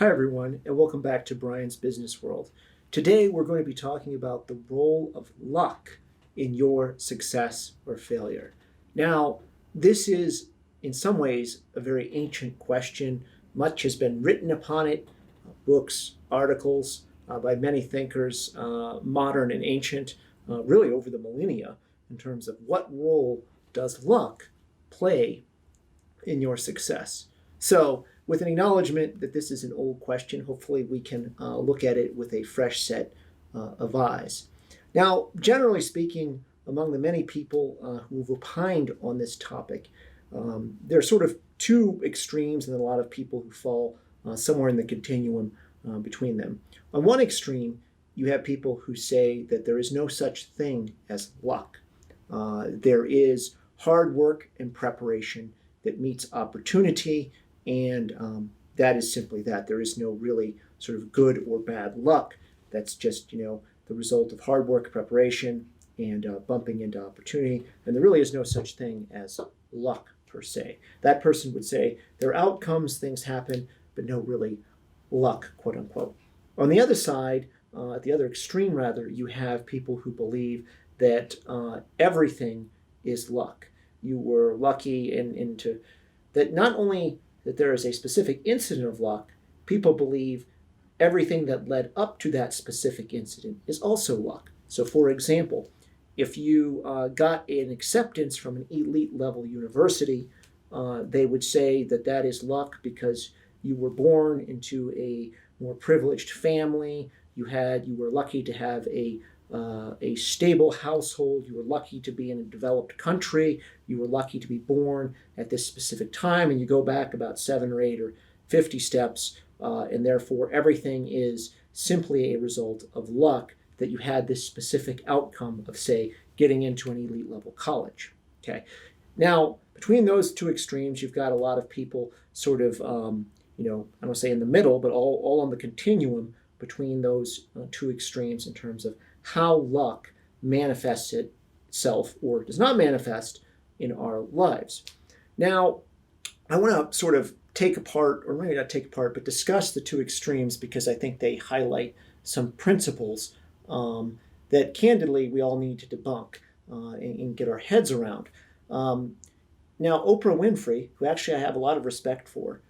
Hi, everyone, and welcome back to Bryan's Business World. Today, we're going to be talking about the role of luck in your success or failure. Now, this is, in some ways, a very ancient question. Much has been written upon it, books, articles by many thinkers, modern and ancient, really over the millennia, in terms of what role does luck play in your success. So, with an acknowledgement that this is an old question, hopefully we can look at it with a fresh set of eyes. Now, generally speaking, among the many people who've opined on this topic, there are sort of two extremes and a lot of people who fall somewhere in the continuum between them. On one extreme, you have people who say that there is no such thing as luck. There is hard work and preparation that meets opportunity, and that is simply that. There is no really sort of good or bad luck. That's just, the result of hard work, preparation, and bumping into opportunity. And there really is no such thing as luck per se. That person would say there are outcomes, things happen, but no really luck, quote unquote. On the other side, at the other extreme rather, you have people who believe that everything is luck. You were lucky into that not only that there is a specific incident of luck, people believe everything that led up to that specific incident is also luck. So for example, if you got an acceptance from an elite level university, they would say that that is luck because you were born into a more privileged family, you were lucky to have a stable household, you were lucky to be in a developed country, you were lucky to be born at this specific time, and you go back about 7 or 8 or 50 steps, and therefore everything is simply a result of luck that you had this specific outcome of, say, getting into an elite level college. Okay. Now, between those two extremes, you've got a lot of people sort of, I don't want to say in the middle, but all on the continuum between those two extremes in terms of how luck manifests itself or does not manifest in our lives. Now, I want to sort of take apart, or maybe not take apart, but discuss the two extremes because I think they highlight some principles that candidly we all need to debunk and get our heads around. Now, Oprah Winfrey, who actually I have a lot of respect for,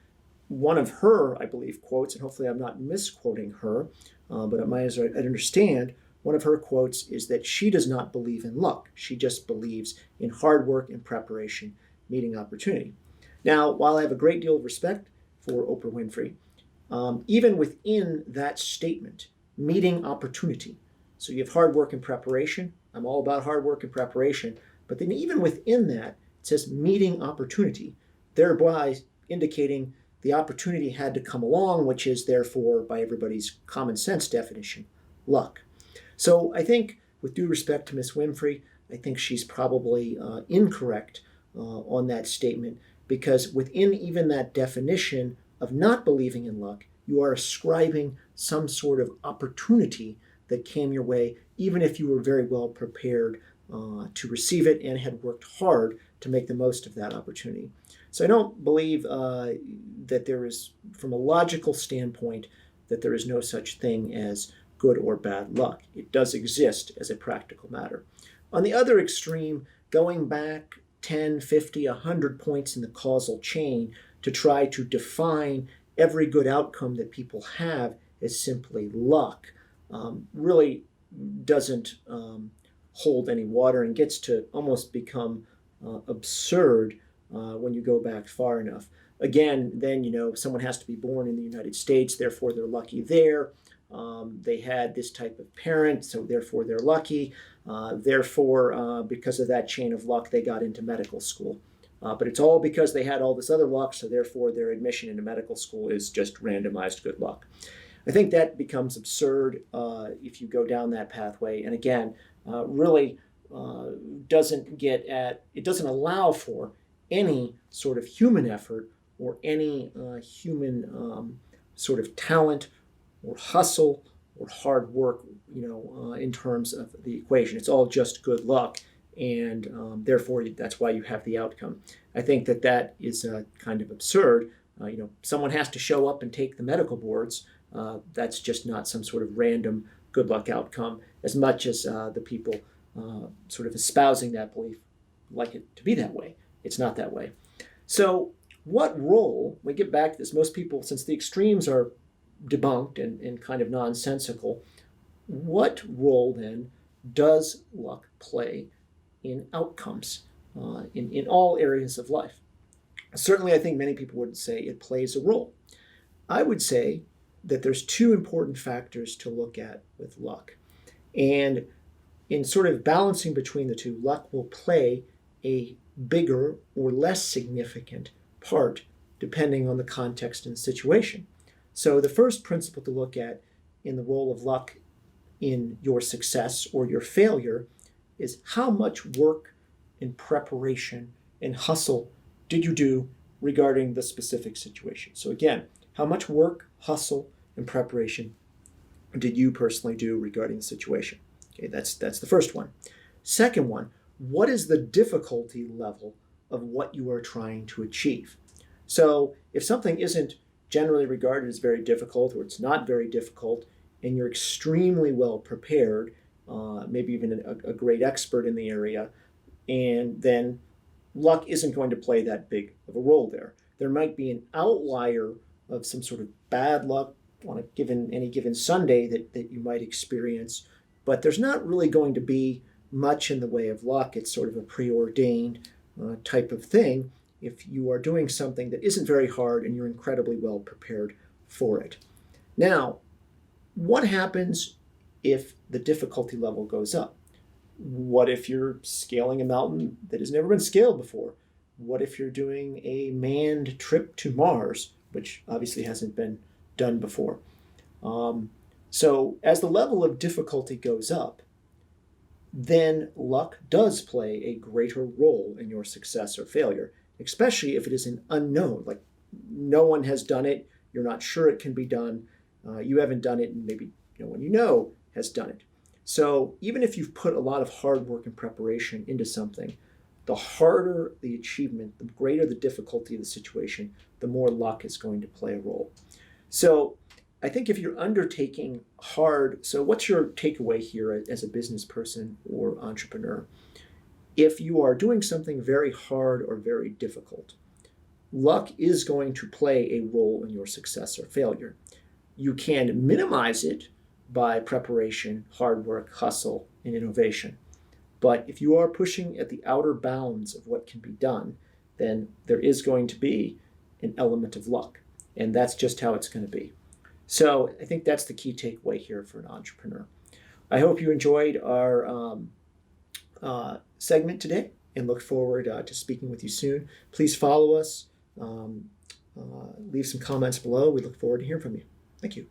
one of her, I believe, quotes, and hopefully I'm not misquoting her, but as I understand, one of her quotes is that she does not believe in luck. She just believes in hard work and preparation, meeting opportunity. Now, while I have a great deal of respect for Oprah Winfrey, even within that statement, meeting opportunity. So you have hard work and preparation. I'm all about hard work and preparation. But then even within that, it says meeting opportunity, thereby indicating the opportunity had to come along, which is therefore, by everybody's common sense definition, luck. So I think, with due respect to Miss Winfrey, I think she's probably incorrect on that statement because within even that definition of not believing in luck, you are ascribing some sort of opportunity that came your way, even if you were very well prepared to receive it and had worked hard to make the most of that opportunity. So I don't believe that there is, from a logical standpoint, that there is no such thing as good or bad luck. It does exist as a practical matter. On the other extreme, going back 10, 50, 100 points in the causal chain to try to define every good outcome that people have as simply luck really doesn't hold any water and gets to almost become absurd when you go back far enough. Again, then, someone has to be born in the United States, therefore they're lucky there. They had this type of parent, so therefore they're lucky. Therefore, because of that chain of luck, they got into medical school. But it's all because they had all this other luck, so therefore their admission into medical school is just randomized good luck. I think that becomes absurd if you go down that pathway. And again, really doesn't allow for any sort of human effort or any human sort of talent or hustle or hard work, in terms of the equation. It's all just good luck, and therefore that's why you have the outcome. I think that is kind of absurd, Someone has to show up and take the medical boards. That's just not some sort of random good luck outcome, as much as the people sort of espousing that belief like it to be that way. It's not that way. So what role, we get back to this, most people, since the extremes are debunked and kind of nonsensical, what role then does luck play in outcomes in all areas of life? Certainly, I think many people would say it plays a role. I would say that there's two important factors to look at with luck. And in sort of balancing between the two, luck will play a bigger or less significant part depending on the context and situation. So the first principle to look at in the role of luck in your success or your failure is how much work and preparation and hustle did you do regarding the specific situation. So again, how much work, hustle, and preparation did you personally do regarding the situation? Okay, that's the first one. Second one, what is the difficulty level of what you are trying to achieve? So if something isn't generally regarded as very difficult, or it's not very difficult, and you're extremely well prepared, maybe even a great expert in the area, and then luck isn't going to play that big of a role there. There might be an outlier of some sort of bad luck on any given Sunday that you might experience, but there's not really going to be much in the way of luck. It's sort of a preordained type of thing if you are doing something that isn't very hard and you're incredibly well prepared for it. Now, what happens if the difficulty level goes up? What if you're scaling a mountain that has never been scaled before? What if you're doing a manned trip to Mars, which obviously hasn't been done before? So as the level of difficulty goes up, then luck does play a greater role in your success or failure, especially if it is an unknown, like no one has done it, you're not sure it can be done, you haven't done it, and maybe no one you know has done it. So even if you've put a lot of hard work and preparation into something, the harder the achievement, the greater the difficulty of the situation, the more luck is going to play a role. So I think if you're undertaking hard, so what's your takeaway here as a business person or entrepreneur? If you are doing something very hard or very difficult, luck is going to play a role in your success or failure. You can minimize it by preparation, hard work, hustle, and innovation. But if you are pushing at the outer bounds of what can be done, then there is going to be an element of luck. And that's just how it's going to be. So I think that's the key takeaway here for an entrepreneur. I hope you enjoyed our segment today and look forward to speaking with you soon. Please follow us. Leave some comments below. We look forward to hearing from you. Thank you.